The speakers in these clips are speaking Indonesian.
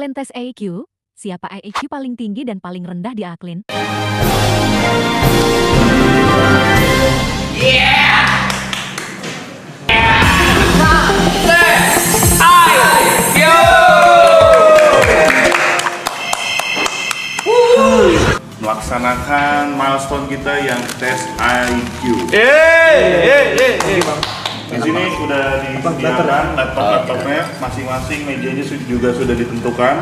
Aklin tes IQ, siapa IQ paling tinggi dan paling rendah di Aklin? Melaksanakan milestone kita yang tes IQ. Di sini sudah disediakan laptop-laptopnya, masing-masing mejanya juga sudah ditentukan.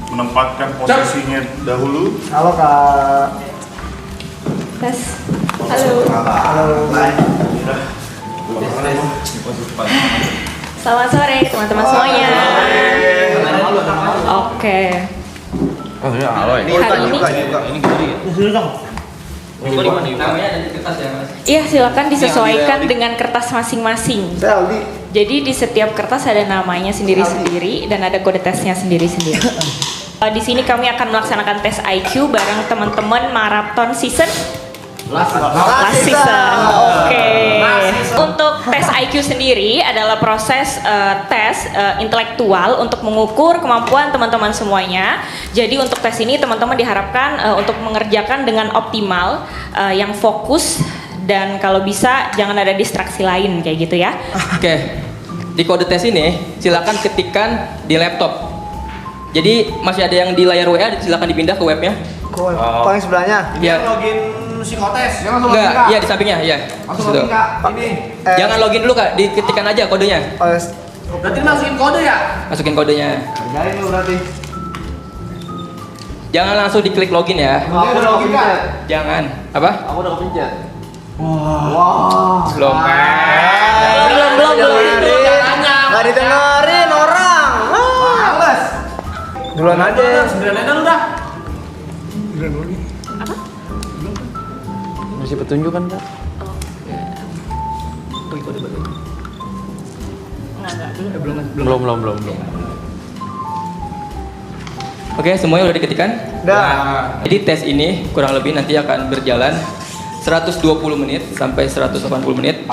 Menempatkan posisinya dahulu. Halo Kak. Tes. Halo. Selamat sore teman-teman semuanya. Oke. Oh iya, halo ya. Hari ini Ini gede ya. Namanya ada di kertas ya, Mas? iya silakan disesuaikan dengan kertas masing-masing. Saya Aldi. Jadi di setiap kertas ada namanya sendiri-sendiri dan ada kode tesnya sendiri-sendiri. Di sini kami akan melaksanakan tes IQ bareng teman-teman Marathon Season Last Season. Oke. Untuk tes IQ sendiri adalah proses tes intelektual untuk mengukur kemampuan teman-teman semuanya. Jadi untuk tes ini teman-teman diharapkan untuk mengerjakan dengan optimal, yang fokus dan kalau bisa jangan ada distraksi lain kayak gitu ya. Oke. Di kode tes ini silakan ketikkan di laptop. Jadi masih ada yang di layar WA, silakan dipindah ke webnya. Kok paling sebelahnya? Iya. Login psikotes. Enggak, iya di sampingnya, iya. Langsung Situ. login Kak. Ini. Jangan login dulu Kak, diketikkan aja kodenya. Berarti masukin kode ya? Masukin kodenya. Kerjain lu berarti. Jangan langsung diklik login ya. Aku udah login Kak. Jangan. Apa? Aku udah kepencet. Wah. Belum. Belum. Nggak didengerin orang. Males. Duluan aja. Sembilan lu dah. Masih petunjuk kan Kak? Belum. Oke, semuanya udah diketikkan? Udah. Jadi tes ini kurang lebih nanti akan berjalan 120 menit sampai 180 menit.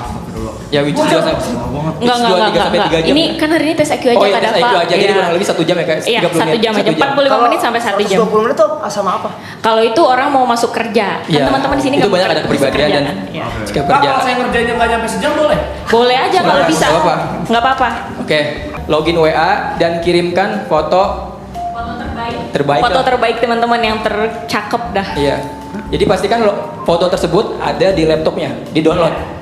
Ya, which is Enggak. Ini kan hari ini tes IQ aja Oh iya, Kak tes Dava. IQ aja, jadi Iya. kurang lebih 1 jam ya Kak? Iya, 30 1 jam aja, 45 menit sampai 1 jam. 20 menit tuh sama apa? Kalau itu orang mau masuk kerja, kan Iya. teman-teman di sini Itu nggak banyak ada masuk kepribadian kerja, dan kan? Iya. skill Kak, kerja. kalau saya ngerjainnya nggak nyampe sejam boleh? Boleh aja kalau Boleh, bisa. nggak apa-apa. Nggak apa-apa. Oke, login WA dan kirimkan foto terbaik. Foto lah. terbaik teman-teman yang tercakep dah. Iya. Jadi pastikan foto tersebut ada di laptopnya, di download.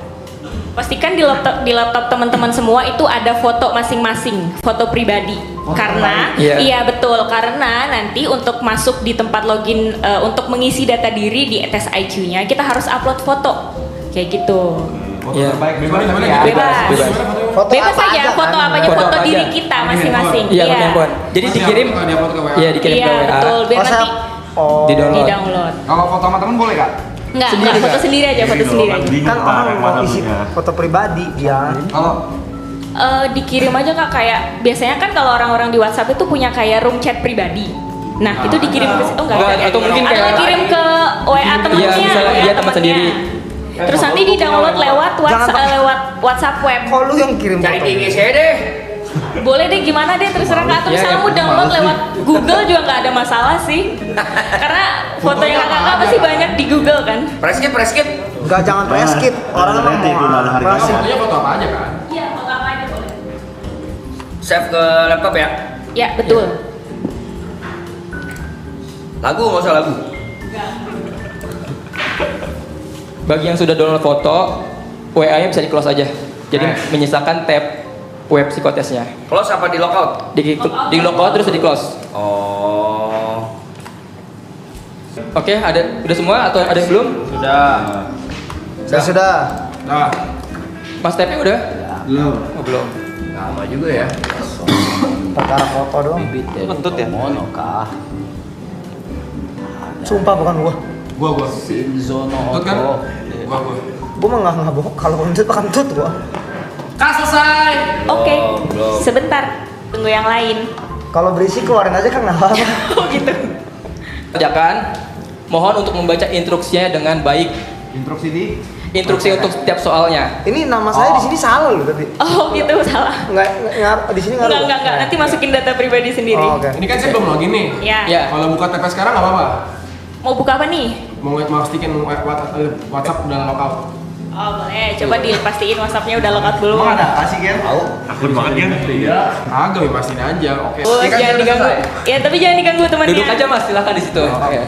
Pastikan di laptop teman-teman semua itu ada foto masing-masing, foto pribadi. Karena Iya. iya betul, karena nanti untuk masuk di tempat login untuk mengisi data diri di tes IQ-nya kita harus upload foto. Kayak gitu. Iya. Bebas. Foto Bebas apa aja, aja foto kan? apa aja, Foto foto apa diri aja. kita masing-masing. Iya, pakai handphone. Jadi dikirim. Iya, dikirim Iya, ke WA. betul. Biar nanti Oh. Di-download. di-download. Kalau foto sama temen boleh Kak? Enggak, Sendiri, foto Kak. sendiri aja, foto sendiri aja. Kan orang mau isi foto pribadi dia. Kalau Dikirim aja Kak, kayak biasanya kan kalau orang-orang di WhatsApp itu punya kayak room chat pribadi. Nah, itu dikirim ke situ enggak? Enggak, atau mungkin ada kayak- kirim ke WA temannya. Iya, misalnya WA dia teman temannya. sendiri. Terus nanti di-download lewat WhatsApp web. Kok lu yang kirim foto? saya deh. Boleh deh, gimana deh terserah Kak. Terus Iya, kamu iya. download lewat Google juga nggak ada masalah sih. Karena fotonya Kakak pasti banyak di Google kan. Preskit. Enggak, jangan preskit. Orang emang mau apa sih? fotonya foto apa aja kan? Iya, foto apa aja boleh. Save ke laptop ya. Ya, betul. Lagu nggak usah lagu. Bagi yang sudah download foto, WA-nya bisa di close aja. Jadi menyisakan tab web psikotesnya. Close apa di lockout? Di lockout terus di close. Oh. Oke, udah semua atau ada yang belum? Sudah. Nah, Mas tabnya udah? belum. Oh, belum. Lama juga ya. Perkara foto doang. Kentut ya? Mono kah? Sumpah bukan gua. Gua. Sinzono Kentut kan? Oto. Gua. Gua mah nggak bohong. Kalau kentut mah kentut gua. Kak, selesai. Oke, belum. sebentar. Tunggu yang lain. Kalau berisik keluarin aja kan nggak apa-apa. Oh gitu. Kerjakan. Mohon untuk membaca instruksinya dengan baik. Instruksi di instruksi untuk setiap soalnya. Ini nama saya di sini salah loh tadi. Oh gitu, salah. Enggak di sini ngaruh. Enggak. Nanti masukin data pribadi sendiri. Oh, oke. Ini kan saya belum login nih. Ya. Ya. Kalau buka TP sekarang nggak apa-apa. Mau buka apa nih? Mau mastiin WhatsApp udah lockout. Oh boleh, coba dipastiin WhatsApp-nya udah lockout dulu. Emang ada kasih kan? Tahu. Akun banget ya. Agak ya pastiin aja. Oke. Oh, Ini kan jangan sudah diganggu. selesai. Ya tapi jangan diganggu temannya. Duduk aja Mas, silakan di situ. Oke.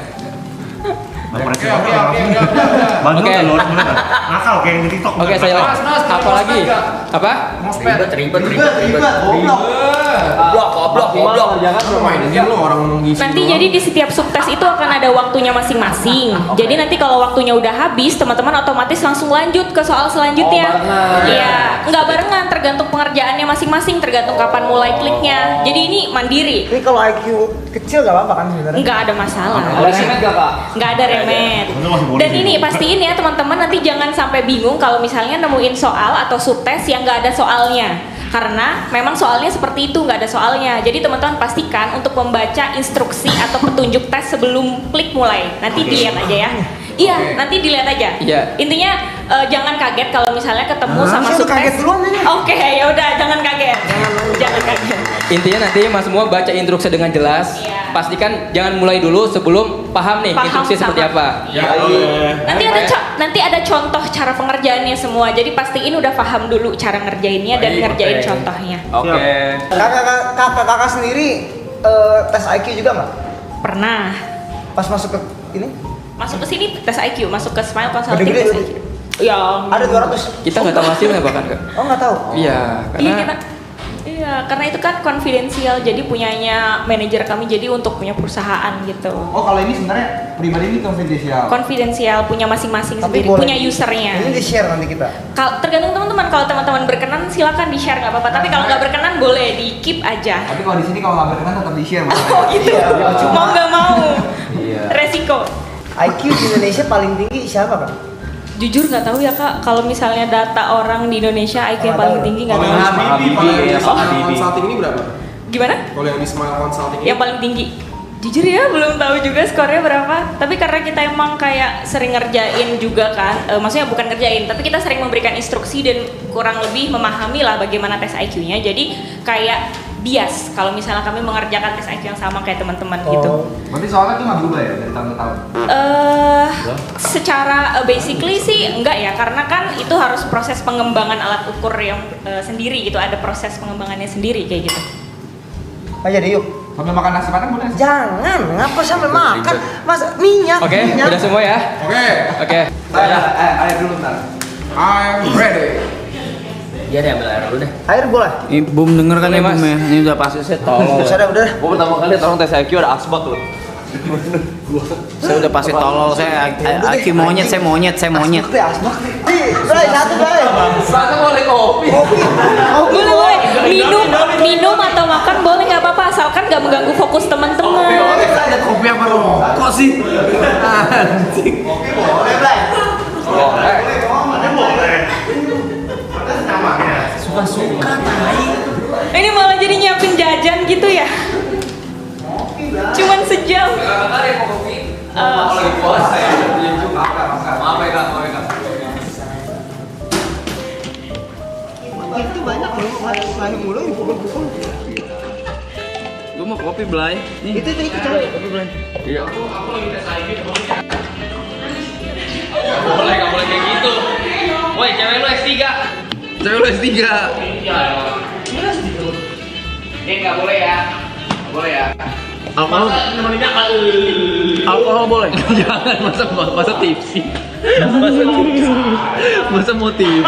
Oke, udah. Bandel Oke. kan lu orang bener. Nakal kayak yang di TikTok. Oke, saya Mas, apa lagi? Apa? Ribet. Goblok. Goblok. Lu mainin lu orang ngisi. Nanti doang. jadi di setiap subtes itu akan ada waktunya masing-masing. Jadi nanti kalau waktunya udah habis, teman-teman otomatis langsung lanjut ke soal selanjutnya. Iya, nggak barengan, tergantung pengerjaannya masing-masing, tergantung kapan mulai kliknya. Jadi ini mandiri, Ini kalau IQ kecil gak apa-apa kan sebenarnya? nggak ada masalah. Ada remet gak kak? Nggak ada remet. Itu masih boleh Dan sih. ini pastiin ya teman-teman, nanti jangan sampai bingung kalau misalnya nemuin soal atau subtes yang nggak ada soalnya. Karena memang soalnya seperti itu, nggak ada soalnya. Jadi teman-teman pastikan untuk membaca instruksi atau petunjuk tes sebelum klik mulai. Nanti dilihat aja ya. Iya, nanti dilihat aja. Iya. Intinya jangan kaget kalau misalnya ketemu sama saya udah subtes. kaget duluan ini. Oke, ya udah jangan kaget. Jangan kaget. Intinya nanti Mas semua baca instruksi dengan jelas. Iya. Pastikan jangan mulai dulu sebelum paham nih Paham instruksi seperti sama. apa. Iya. Nanti ada contoh cara pengerjaannya semua. Jadi pastiin udah paham dulu cara ngerjainnya dan ngerjain contohnya. Oke. Kakak sendiri tes IQ juga nggak? Pernah Pas masuk ke ini masuk ke sini tes IQ, masuk ke Smile Consulting Gede-gede tes tuh. IQ. Ya. ada 200. Kita nggak tahu hasilnya bahkan Kak. Oh nggak tahu. Iya, Iya, karena karena itu kan konfidensial, jadi punyanya manajer kami, jadi untuk punya perusahaan gitu. Oh kalau ini sebenarnya pribadi ini konfidensial. Konfidensial, punya masing-masing Tapi sendiri, boleh. punya usernya. Ini di share nanti kita. Tergantung teman-teman, kalau teman-teman berkenan silakan di share nggak apa-apa, tapi kalau nggak berkenan boleh di keep aja. Tapi kalau di sini kalau nggak berkenan tetap di share. Oh gitu, mau nggak mau, resiko. IQ di Indonesia paling tinggi siapa kan? Jujur nggak tahu ya kak, kalau misalnya data orang di Indonesia IQ yang Nggak paling tahu. tinggi nggak Kalau tahu. yang di Habibie, ya, Pak Smile Habibie. Consulting ini berapa? Gimana? Kalau yang di Smile Consulting ini Yang paling tinggi. Jujur ya belum tahu juga skornya berapa. Tapi karena kita emang kayak sering ngerjain juga kan, maksudnya bukan ngerjain, tapi kita sering memberikan instruksi dan kurang lebih memahami lah bagaimana tes IQ-nya. Jadi kayak bias kalau misalnya kami mengerjakan tes IQ yang sama kayak teman-teman gitu. Berarti soalnya itu nggak berubah ya dari tahun ke tahun. Secara basically sih enggak ya, karena kan itu harus proses pengembangan alat ukur yang sendiri gitu, ada proses pengembangannya sendiri kayak gitu. Oh jadi yuk. Sambil makan nasi padang boleh? Jangan, ngapa sampai makan? Mas minyak. Oke, minyak. udah semua ya. Oke, Oke. Air dulu ntar. I'm ready. Iya deh, ambil air dulu deh. Air boleh. Ini Bum denger kan Boleh, ya Mas. Bum ya? Ini udah pasti saya tolol. Udah. Gua pertama kali tolong tes IQ ada asbak loh. Saya udah pasti tolol. Saya Aki monyet, saya monyet. Asbak deh, asbak. Bray, satu Bray. Sana boleh kopi. Boleh, minum atau makan boleh nggak apa-apa, asalkan nggak mengganggu fokus teman-teman. Ada kopi apa rokok sih? Anjing. Boleh Bray. Ini malah jadi nyiapin jajan gitu ya? Cuman sejam. Maaf ya kak. Itu banyak loh, main mulu dipukul-pukul. Gue mau kopi Blay. Nih. Itu coba kopi Bray. Iya. Boleh, nggak boleh kayak gitu. Woi, cewek lu S3. Cewek lu S3. Ini nggak boleh ya. Nggak boleh ya. Alkohol. Alkohol boleh. Jangan masa tipsi. Masa mau tipsi.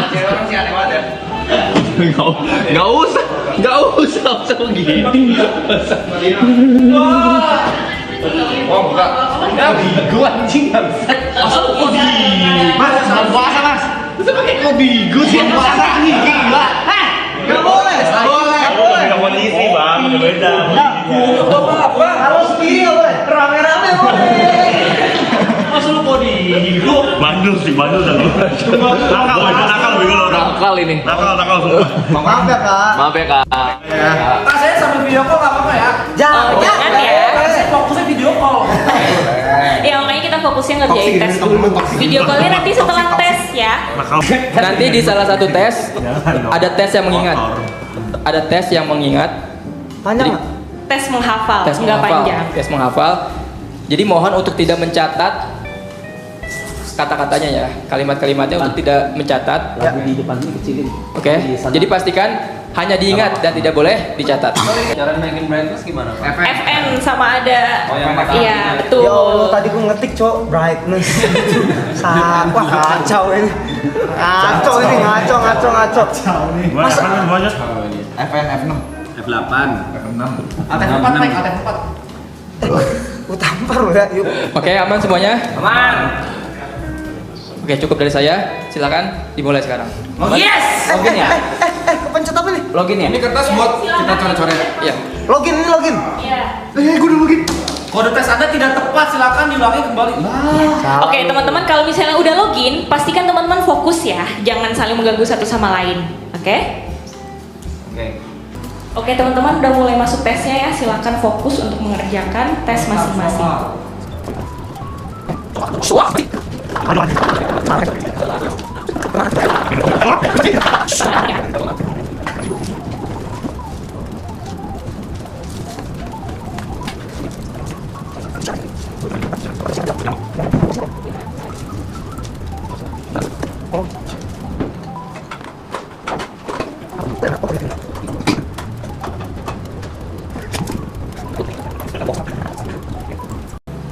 Cewek orang sih aneh banget ya. Nggak usah begini. Oh enggak. Gua anjing enggak. Masa kok di Mas, bulan puasa Mas. Masa pakai kode gue sih puasa nih gila. Hah? Enggak boleh. Enggak boleh. Beda kondisi bang, beda. Apa? Harus sendiri boleh. Rame-rame boleh. Masa lu kok hidup? Bandel sih, bandel dan lu. Nakal bego lo. Nakal ini. Nakal sumpah. Maaf ya kak. Maaf ya kak. Kak, saya sambil video call nggak apa-apa ya? Jangan. Jangan ya. Saya fokusnya video call. Ya makanya kita fokus fokusnya ngerjain tes dulu. Video call-nya nanti setelah tes ya. Nanti di salah satu tes ada tes yang mengingat. Ada tes yang mengingat. Panjang Jadi, nggak? Tes menghafal, tes nggak menghafal. panjang. Tes menghafal. Jadi mohon untuk tidak mencatat kata-katanya ya, kalimat-kalimatnya untuk tidak mencatat. Lagu di depan ini kecilin. Oke. Jadi pastikan hanya diingat dan tidak boleh dicatat. Cara naikin brightness gimana, Pak? FN sama ada. Oh, yang pakai. Iya, betul. Ya Allah, tadi gue ngetik cok brightness. Wah kacau ini. Ngaco ini, ngaco. Masa banyak? FN F6. F8. F6. AT4 naik AT4. Gue tampar lo ya, yuk. Oke, aman semuanya? Aman. Oke, cukup dari saya. Silakan dimulai sekarang. Yes. Login ya? Kepencet apa nih? Login ya? Ini kertas buat kita coret-coret. Iya. Login, ini login. Iya. Gue udah login. Kode tes Anda tidak tepat, silakan diulangi kembali. Oke, teman-teman, kalau misalnya udah login, pastikan teman-teman fokus ya, jangan saling mengganggu satu sama lain. Oke? Oke. Oke, teman-teman udah mulai masuk tesnya ya. Silakan fokus untuk mengerjakan tes masing-masing.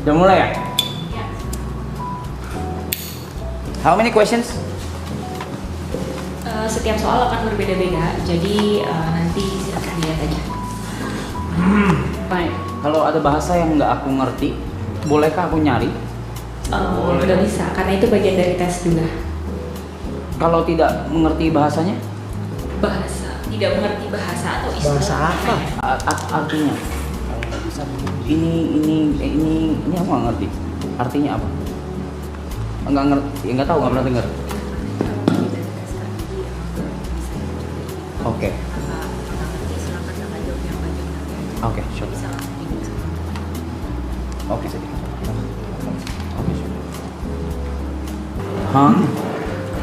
Udah mulai ya? How many questions? Setiap soal akan berbeda-beda, jadi nanti silakan dilihat aja. Baik. Kalau ada bahasa yang nggak aku ngerti, bolehkah aku nyari? Nggak bisa, karena itu bagian dari tes juga. Kalau tidak mengerti bahasanya, Bahasa, tidak mengerti bahasa atau istilah. Bahasa apa? artinya? Ini aku nggak ngerti. Artinya apa? Nggak ngerti, ya nggak tahu, nggak pernah dengar. Oke. Oke, sure. Oke, sure. Hah?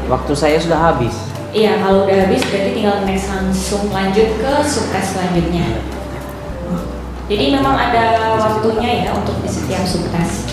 Waktu saya sudah habis. Iya, kalau udah habis berarti tinggal next langsung lanjut ke subtes selanjutnya. Jadi memang ada waktunya ya untuk di setiap subtes.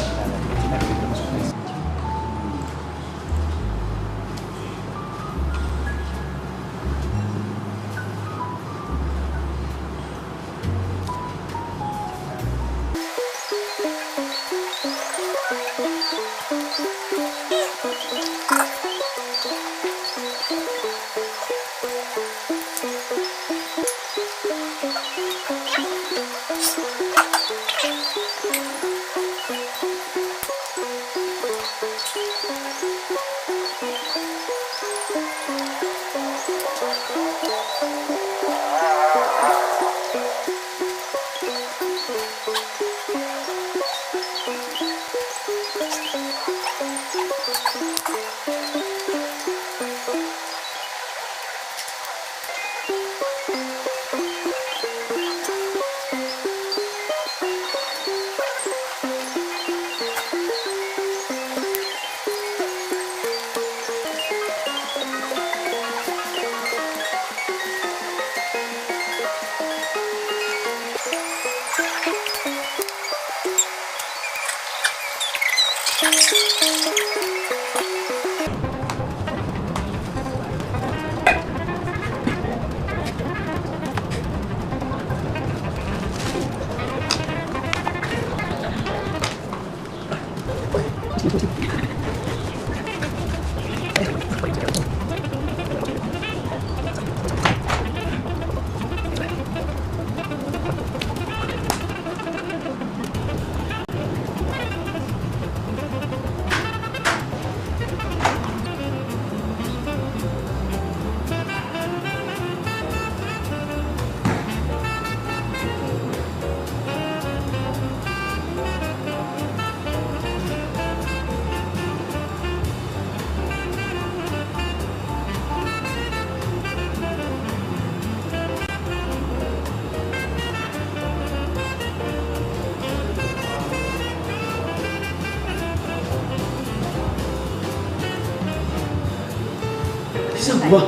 Wah.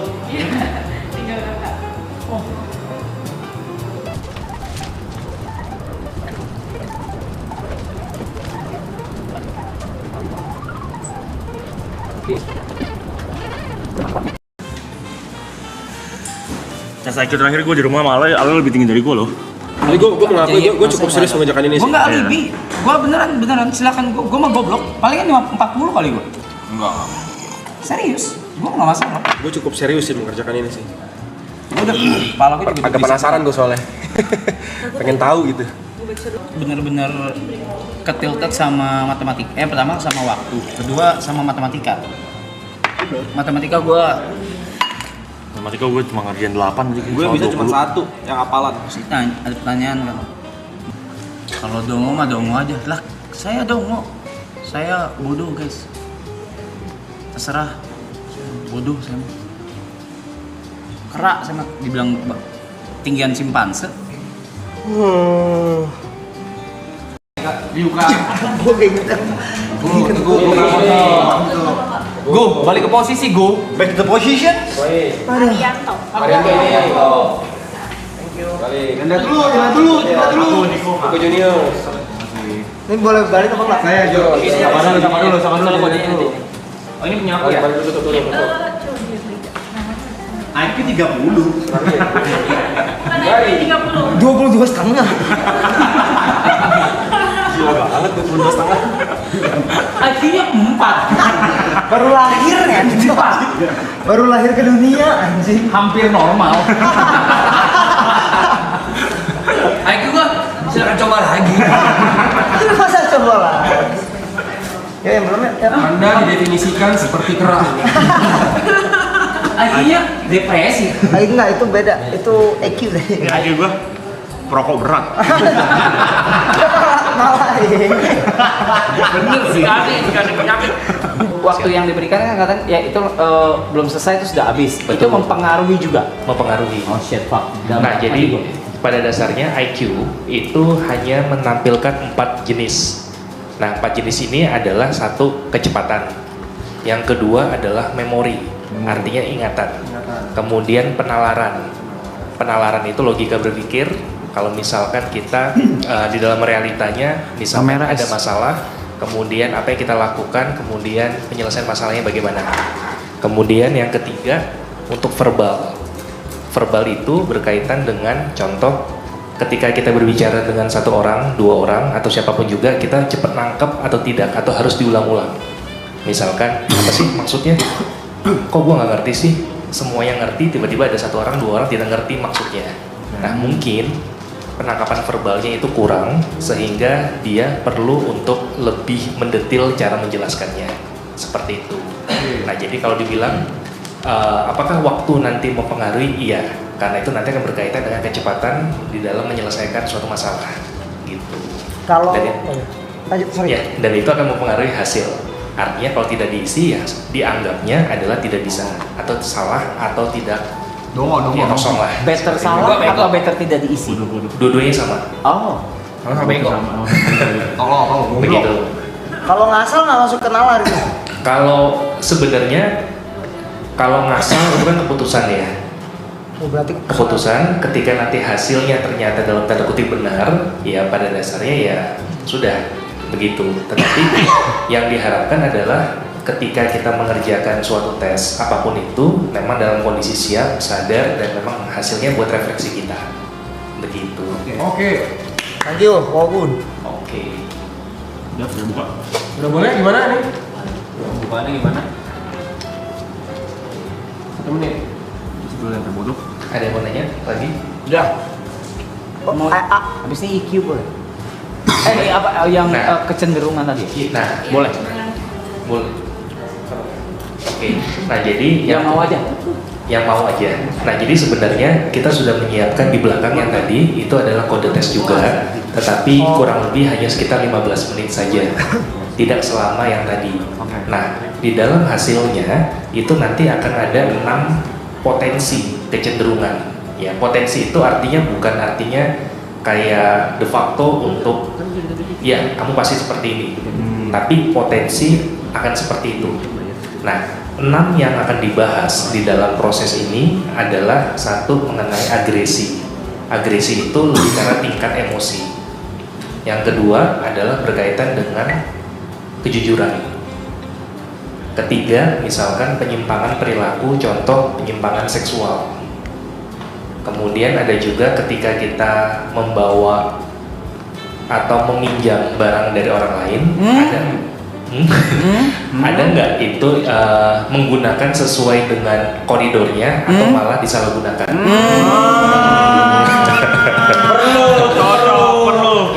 Tinggal kakak. Tes IQ terakhir gue di rumah malah Ale lebih tinggi dari gue loh. Jadi gue mengakui gue cukup serius mengerjakan ini Gue sih. nggak alibi. Gue beneran silakan. Gue mah goblok. Palingan 40 kali gue. Enggak. Serius. Gue nggak masalah. Gue cukup serius sih mengerjakan ini sih. Gue udah kepala gue juga Agak penasaran gue soalnya. Pengen tahu gitu. Bener-bener ketilted sama matematika. Pertama sama waktu. Kedua sama matematika. Matematika gue Matematika gue cuma ngerjain 8 jadi Gue bisa cuma 1 yang hafalan. pasti ada pertanyaan kan. Kalau dongo mah dongo aja. Lah, saya dongo. Saya bodoh, guys. Terserah. Bodoh saya mah. Kerak saya mah dibilang tinggian simpanse. Dibuka. Gue kayak gitu. Go, balik ke posisi, go. Back to the position. Arianto. Ganda dulu. Niko Junior. Ini boleh balik apa enggak? Saya Jo. Sama dulu. Oh, ini punya aku ya? IQ 30. Mana 30? 22,5. Gila banget 22,5. Akhirnya 4. Baru lahir kan? Baru lahir ke dunia anjing. Hampir normal. IQ gua silakan coba lagi. Masa coba lah. Ya yang belum ya. Anda didefinisikan seperti kerah. Akhirnya depresi. Enggak, itu beda. Itu EQ deh. IQ gue perokok berat. Malahin. Bener sih. Sekali penyakit. Waktu yang diberikan kan katanya ya itu belum selesai itu sudah habis. Itu mempengaruhi juga. Mempengaruhi. Oh shit fuck. Nah, jadi pada dasarnya IQ itu hanya menampilkan 4 jenis. Nah, 4 jenis ini adalah satu kecepatan. Yang kedua adalah memori, artinya ingatan. Kemudian penalaran. Penalaran itu logika berpikir. Kalau misalkan kita di dalam realitanya misalkan ada masalah, kemudian apa yang kita lakukan, kemudian penyelesaian masalahnya bagaimana. Kemudian yang ketiga untuk verbal. Verbal itu berkaitan dengan contoh ketika kita berbicara dengan satu orang, 2 orang, atau siapapun juga, kita cepat nangkep atau tidak, atau harus diulang-ulang. Misalkan, apa sih maksudnya? Kok gua nggak ngerti sih? Semua yang ngerti, tiba-tiba ada 1 orang, 2 orang tidak ngerti maksudnya. Nah, mungkin penangkapan verbalnya itu kurang, sehingga dia perlu untuk lebih mendetil cara menjelaskannya. Seperti itu. Nah, jadi kalau dibilang, apakah waktu nanti mempengaruhi? Iya, karena itu nanti akan berkaitan dengan kecepatan di dalam menyelesaikan suatu masalah gitu. Kalau Dan, lanjut, sorry. ya, dan itu akan mempengaruhi hasil. Artinya kalau tidak diisi ya dianggapnya adalah tidak bisa atau salah atau tidak ya kosong lah. Better salah atau better tidak diisi? Dua-duanya sama. Oh. Sama bego. Tolong. Begitu. Kalau ngasal nggak masuk ke nalar itu. Kalau sebenarnya kalau ngasal itu kan keputusan ya. Oh, berarti Keputusan ketika nanti hasilnya ternyata dalam tanda kutip benar, ya pada dasarnya ya sudah begitu. Tetapi yang diharapkan adalah ketika kita mengerjakan suatu tes apapun itu, memang dalam kondisi siap, sadar, dan memang hasilnya buat refleksi kita. Begitu. Oke. Thank you, Wabun. Oke. Udah buka. Udah boleh gimana nih? Bukaannya gimana? 1 menit. Sebelum yang terbodoh. Ada yang mau nanya lagi? Udah. Oh, Habis ini EQ boleh. Apa yang Nah. kecenderungan tadi? Nah, boleh. Boleh. Oke. Nah, jadi Yang mau aja. yang mau aja. Nah, jadi sebenarnya kita sudah menyiapkan di belakang yang tadi itu adalah kode tes juga, tetapi kurang lebih hanya sekitar 15 menit saja. Tidak selama yang tadi. Nah, di dalam hasilnya itu nanti akan ada 6 potensi kecenderungan. Ya, potensi itu artinya bukan artinya kayak de facto untuk ya kamu pasti seperti ini. Tapi potensi akan seperti itu. Nah, 6 yang akan dibahas di dalam proses ini adalah satu mengenai agresi. Agresi itu lebih karena tingkat emosi. Yang kedua adalah berkaitan dengan kejujuran. Ketiga, misalkan penyimpangan perilaku, contoh penyimpangan seksual. Kemudian ada juga ketika kita membawa atau meminjam barang dari orang lain, ada nggak itu menggunakan sesuai dengan koridornya atau malah disalahgunakan?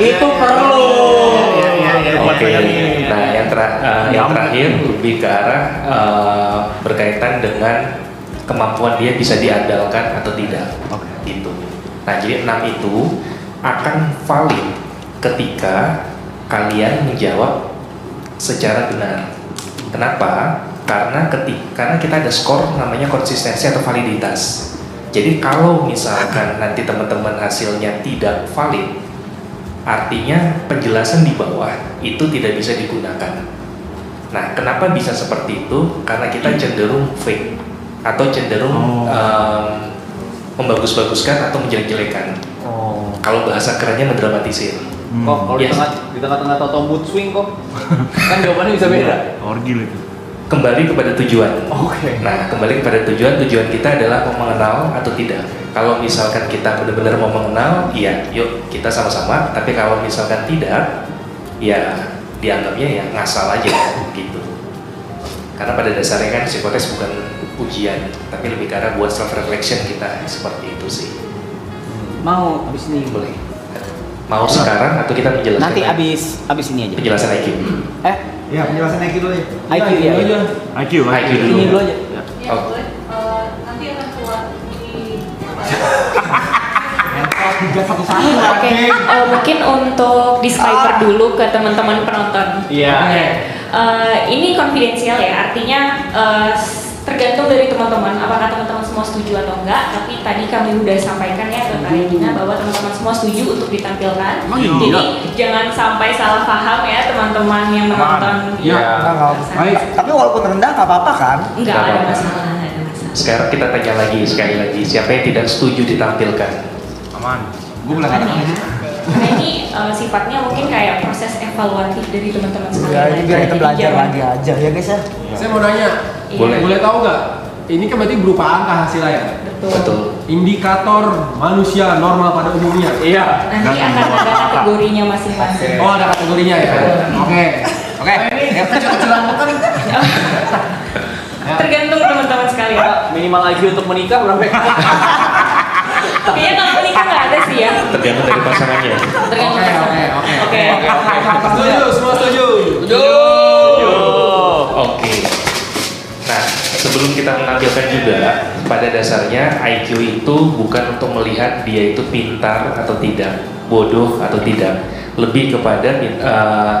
Itu perlu. Oke. Nah, yang terakhir lebih ke arah berkaitan dengan kemampuan dia bisa diandalkan atau tidak. Gitu. Nah, jadi 6 itu akan valid ketika kalian menjawab secara benar. Kenapa? Karena kita ada skor namanya konsistensi atau validitas. Jadi kalau misalkan nanti teman-teman hasilnya tidak valid, artinya penjelasan di bawah itu tidak bisa digunakan. Nah, kenapa bisa seperti itu? Karena kita cenderung fake atau cenderung membagus-baguskan atau menjelek-jelekan. Kalau bahasa kerennya mendramatisir. Kok kalau di tengah-tengah tahu mood swing kok, kan jawabannya bisa beda. Orgil itu. Kembali kepada tujuan. Oke. Nah, kembali kepada tujuan kita adalah mau mengenal atau tidak. Kalau misalkan kita benar-benar mau mengenal, ya yuk kita sama-sama. Tapi kalau misalkan tidak, ya dianggapnya ya ngasal aja gitu. Karena pada dasarnya kan psikotes bukan ujian, tapi lebih ke arah buat self reflection kita, seperti itu sih. Mau abis ini Boleh. Mau sekarang atau kita menjelaskan? nanti abis ini aja. Penjelasan IQ. Ya, penjelasan IQ dulu ya. IQ ya. IQ dulu. Ini dulu aja. Oh. Nanti akan keluar di Satu-satu. Oke, mungkin untuk disclaimer dulu ke teman-teman penonton. Iya. Ini konfidensial ya, artinya tergantung dari teman-teman apakah teman-teman semua setuju atau enggak. Tapi tadi kami udah sampaikan ya ke Kak Regina bahwa teman-teman semua setuju untuk ditampilkan. Jadi jangan sampai salah paham ya teman-teman yang menonton. Tapi walaupun rendah nggak apa-apa kan? Enggak ada masalah. Sekarang kita tanya lagi sekali lagi, siapa yang tidak setuju ditampilkan? Aman. Gue bilang Karena ini sifatnya mungkin kayak proses evaluatif dari teman-teman sekalian. Ya, ini biar kita Jadi belajar jangan- lagi aja ya guys ya. Saya mau nanya, boleh tahu nggak? Ini kan berarti berupa angka hasilnya ya? Betul. Indikator manusia normal pada umumnya. Iya. Nanti akan ada kategorinya masing-masing. Oh, ada kategorinya ya? Oke. Ya kecil-kecilan kan. Tergantung teman-teman sekalian. Minimal IQ untuk menikah berapa? Kayaknya kalau menikah nggak ada sih ya. Tergantung dari pasangannya. Tergantung pasangan. Oke. Setuju, semua setuju. Oke. Nah, sebelum kita menampilkan juga, pada dasarnya IQ itu bukan untuk melihat dia itu pintar atau tidak, bodoh atau tidak, lebih kepada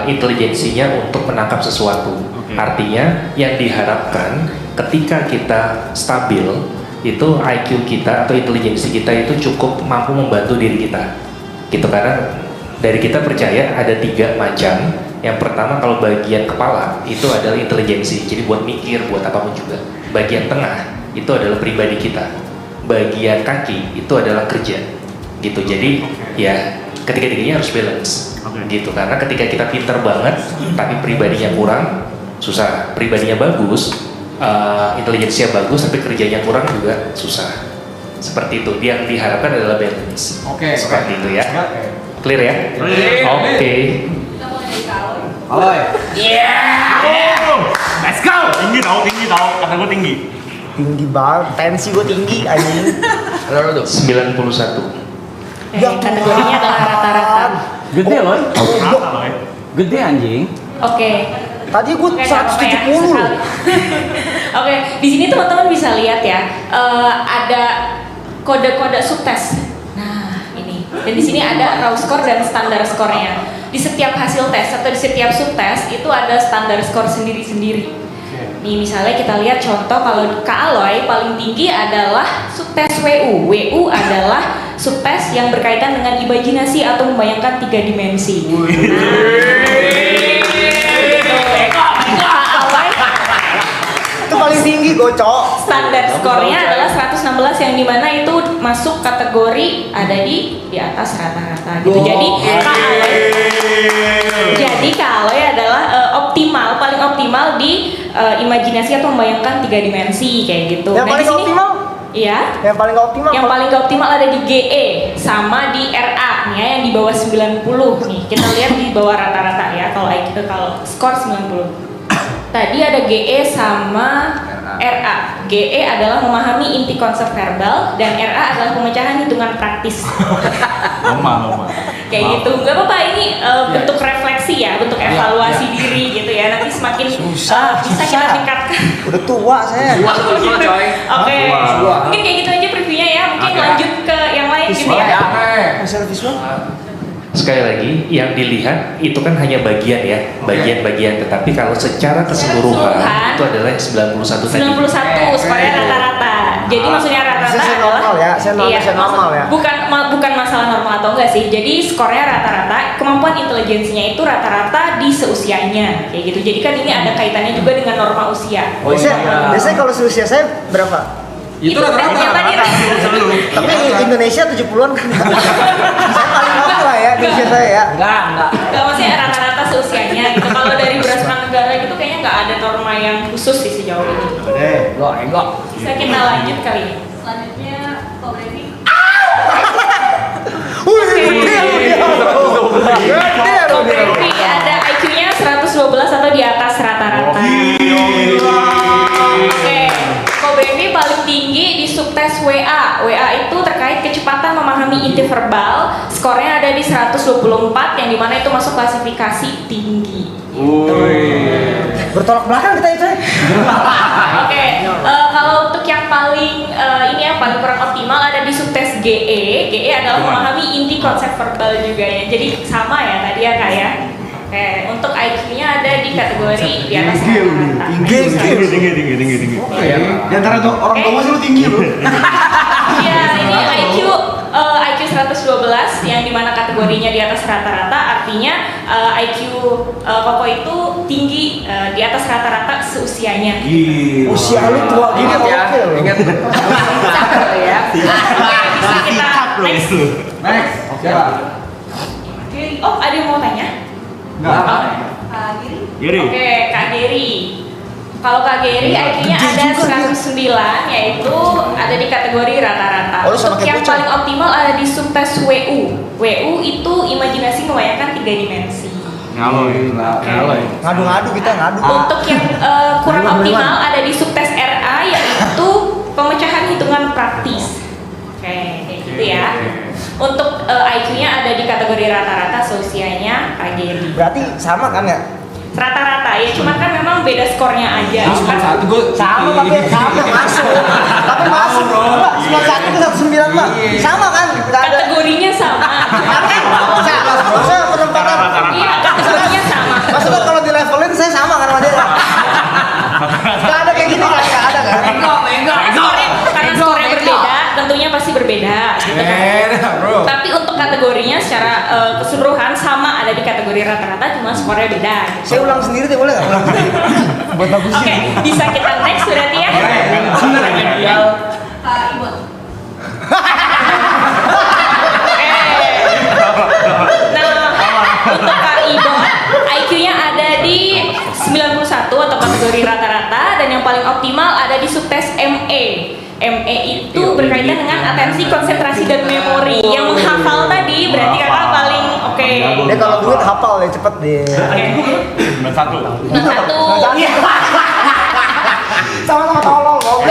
intelijensinya untuk menangkap sesuatu. Artinya yang diharapkan ketika kita stabil, itu IQ kita atau intelijensi kita itu cukup mampu membantu diri kita. Gitu, karena dari kita percaya ada 3 macam. Yang pertama, kalau bagian kepala itu adalah intelijensi, jadi buat mikir, buat apapun juga. Bagian tengah itu adalah pribadi kita. Bagian kaki itu adalah kerja. Gitu. Jadi ya ketiga-tiganya harus balance. Gitu. Karena ketika kita pintar banget tapi pribadinya kurang, susah. Pribadinya bagus, intelijensinya bagus tapi kerjanya kurang juga susah. Seperti itu. Yang diharapkan adalah balance. Seperti itu ya. Clear ya? Oke. Aloy. Let's go. Tinggi tau. Kata gue tinggi. Tinggi banget, tensi gue tinggi anjing. 91. Kategorinya adalah rata-rata. Gede loh. Rata loh ya. Gede anjing. Oke. Tadi gue Oke, nggak apa-apa ya, 170 loh. sekali. Oke, di sini teman-teman bisa lihat ya, ada kode-kode subtes. Nah, ini. Dan di sini ada raw score dan standar skornya. Di setiap hasil tes atau di setiap subtes itu ada standar skor sendiri-sendiri. Nih misalnya kita lihat contoh kalau Kak Aloy paling tinggi adalah subtes WU. WU adalah subtes yang berkaitan dengan imajinasi atau membayangkan 3 dimensi. Itu paling tinggi bego, Cok. Standar skornya adalah 116 yang dimana itu masuk kategori ada di atas rata-rata gitu. Jadi kalau ya adalah optimal, paling optimal di imajinasi atau membayangkan 3 dimensi kayak gitu. Yang paling di sini, optimal? Iya. Yang paling optimal. Yang paling gak optimal ada di GE sama di RA nih ya, yang di bawah 90 nih. Kita lihat di bawah rata-rata ya kalau skor 90. Tadi ada GE sama RA. GE adalah memahami inti konsep verbal dan RA adalah pemecahan hitungan praktis. Normal. Kayak gitu. Enggak apa-apa, ini bentuk refleksi ya, bentuk evaluasi diri gitu ya. Nanti semakin bisa kita tingkatkan. Udah tua saya. Oke. Mungkin kayak gitu aja previewnya ya. Mungkin lanjut ke yang lain gitu ya. Masalah visual. Sekali lagi, yang dilihat itu kan hanya bagian ya, bagian-bagian. Tetapi kalau secara keseluruhan itu adalah 91 tadi. 91 skornya rata-rata. Jadi maksudnya rata-rata Saya adalah normal ya, saya normal ya. Bukan masalah normal atau enggak sih. Jadi skornya rata-rata, kemampuan intelijensinya itu rata-rata di seusianya kayak gitu. Jadi kan ini ada kaitannya juga dengan norma usia. Biasanya kalau seusia saya berapa? Itu rata-rata. Tapi Indonesia 70-an kan. Saya paling oke lah ya di usia saya ya. Enggak. Enggak, maksudnya rata-rata seusianya gitu. Kalau dari berdasarkan negara gitu kayaknya nggak ada norma yang khusus sih sejauh ini. Enggak. Bisa kita lanjut kali ya. Selanjutnya Kobreni. Kobreni ada IQ-nya 112 atau di atas rata-rata. Oke. Kobreni paling tinggi di subtes WA. WA itu terkait kecepatan memahami inti verbal. Skornya ada di 124 yang dimana itu masuk klasifikasi tinggi. Bertolak belakang kita itu. Oke, kalau untuk yang paling ini yang paling kurang optimal ada di subtes GE. GE adalah memahami inti konsep verbal juga ya. Jadi sama ya tadi ya Kak ya. Oke, untuk IQ-nya ada di kategori di atas rata-rata. Tinggi. Di antara orang tua sih lu tinggi lu. Iya, ini IQ 112 yang dimana kategorinya di atas rata-rata, artinya IQ Koko itu tinggi di atas rata-rata seusianya. Usia lu tua gini oke loh. Ingat. Ya. Bisa kita next. Oke. Oh, ada yang mau tanya? Giri. Oke, Kak Geri. Kalau Kak Geri IQ-nya ada 109, yaitu ada di kategori rata-rata. Untuk yang paling optimal ada di subtes WU. WU itu imajinasi membayangkan 3 dimensi. Ngadu-ngadu kita ngadu. Untuk yang kurang optimal ada di subtes RA, yaitu pemecahan hitungan praktis. Oke, kayak gitu ya. Untuk IQ-nya ada di kategori rata-rata seusianya Kak Geri. Berarti sama kan ya? Rata-rata ya, cuman kan memang beda skornya aja. Satu gue Sama tapi masuk. Tapi masuk. Mbak, 91 ke 109, Mbak. Sama kan? Enggak ada. Kategorinya sama. Maksudnya penempatan. Iya, kategorinya sama. Maksudnya kalau di levelin saya sama kan sama dia. Enggak ada kayak gini kan? Enggak ada kan? Karena skornya berbeda, tentunya pasti berbeda gitu kan. Tapi untuk kategorinya secara keseluruhan sama, ada di kategori rata-rata, cuma skornya beda gitu. Saya ulang sendiri deh, boleh nggak? Ulang sendiri. Buat bagusin. Oke, bisa kita next berarti ya. Kak Ibon. Untuk Kak Ibon, IQ-nya ada di 91 atau kategori rata-rata, dan yang paling optimal ada di subtes ME. ME itu berkaitan dengan atensi, konsentrasi, dan memori. Yang menghafal tadi berarti kakak paling oke. Dia kalau duit hafal ya cepet deh. 91. Sama-sama tolong, goblok.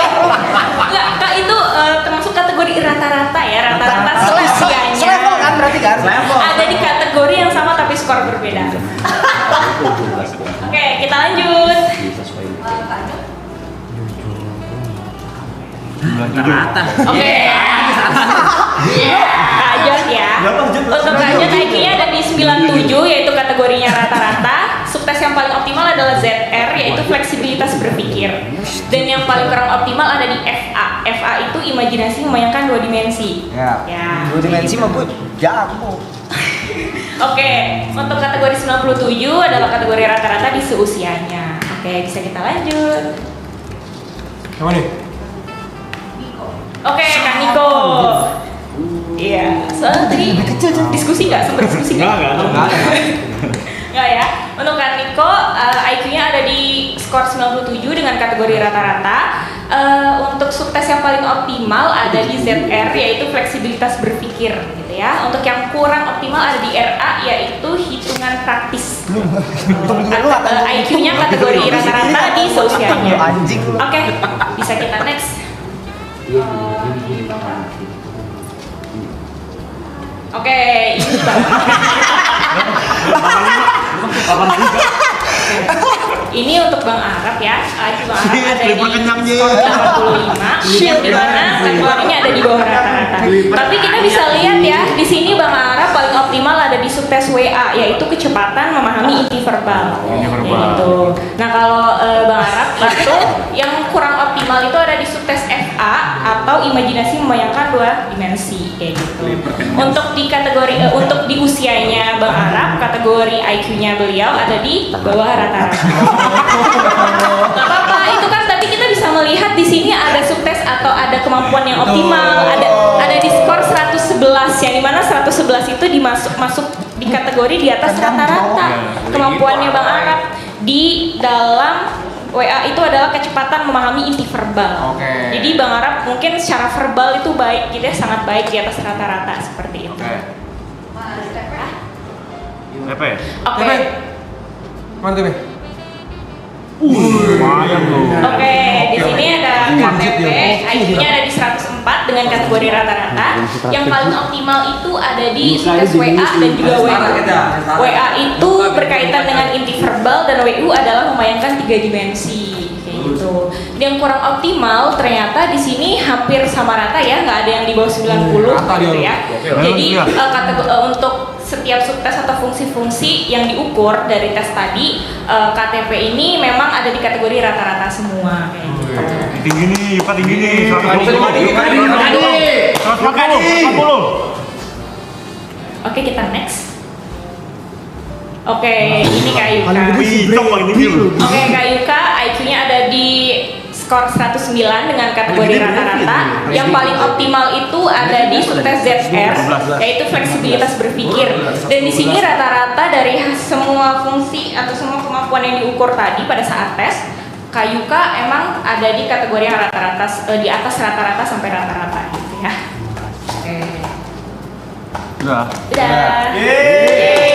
Enggak, Kak itu termasuk kategori rata-rata ya, rata-rata seusianya. Selevel kan berarti kan? Ada di kategori yang sama tapi skor berbeda. Oke, kita lanjut. Oke. Lanjut ya. Untuk lanjut IQ-nya ada di 97 yaitu kategorinya rata-rata. Subtes yang paling optimal adalah ZR yaitu fleksibilitas berpikir. Dan yang paling kurang optimal ada di FA. FA itu imajinasi membayangkan 2 dimensi. Ya. 2 dimensi mah gue jago. Oke, untuk kategori 97 adalah kategori rata-rata di seusianya. Oke, bisa kita lanjut. Yang mana nih? Oke, Kak Niko. Iya, soalnya tadi diskusi nggak? Sempat diskusi nggak? Nggak ya. Untuk Kak Niko, IQ-nya ada di skor 97 dengan kategori rata-rata. Untuk subtes yang paling optimal ada di ZR, yaitu fleksibilitas berpikir, gitu ya. Untuk yang kurang optimal ada di RA, yaitu hitungan praktis. IQ-nya kategori rata-rata di seusianya. Oke, bisa kita next. Oke, ini ini untuk Bang Arab ya. IQ Bang Arab ada di skor 85, yang dimana kategorinya ada di bawah rata-rata. Tapi kita bisa lihat ya, di sini Bang Arab paling optimal ada di subtes WA, yaitu kecepatan memahami inti verbal. Gitu. Nah kalau Bang Arab itu yang kurang optimal itu ada di subtes FA atau imajinasi membayangkan dua dimensi kayak gitu. Untuk di kategori untuk di usianya Bang Arab, kategori IQ-nya beliau ada di bawah rata-rata. Gak apa-apa, itu kan tadi kita bisa melihat di sini ada subtes atau ada kemampuan yang optimal, ada di skor 111, yang dimana 111 itu masuk di kategori di atas rata-rata kemampuannya Bang Arab. Di dalam WA itu adalah kecepatan memahami inti verbal. Jadi Bang Arab mungkin secara verbal itu baik, gitu ya, sangat baik di atas rata-rata seperti itu. Oke. Mantap nih. Lumayan loh. Oke, di sini ada KTP, IQ-nya ada di 104 dengan kategori rata-rata. Yang paling optimal itu ada di tes WA dan juga WU. WA itu berkaitan dengan inti verbal dan WU adalah membayangkan 3 dimensi. Kayak gitu. Yang kurang optimal ternyata di sini hampir sama rata ya, nggak ada yang di bawah 90 gitu ya. Jadi untuk setiap subtes atau fungsi-fungsi yang diukur dari tes tadi, KTP ini memang ada di kategori rata-rata semua kayak gitu. Tinggi nih, Yuka tinggi nih. 140. Oke, kita next. Oke, ini Kak Yuka. Oke, Kak Yuka, IQ-nya ada di skor 109 dengan kategori rata-rata. Yang paling optimal itu ada di subtes ZR, yaitu fleksibilitas berpikir. Dan di sini rata-rata dari semua fungsi atau semua kemampuan yang diukur tadi pada saat tes, Kak Yuka emang ada di kategori yang rata-rata, di atas rata-rata sampai rata-rata gitu ya. Oke. Udah. Yeay.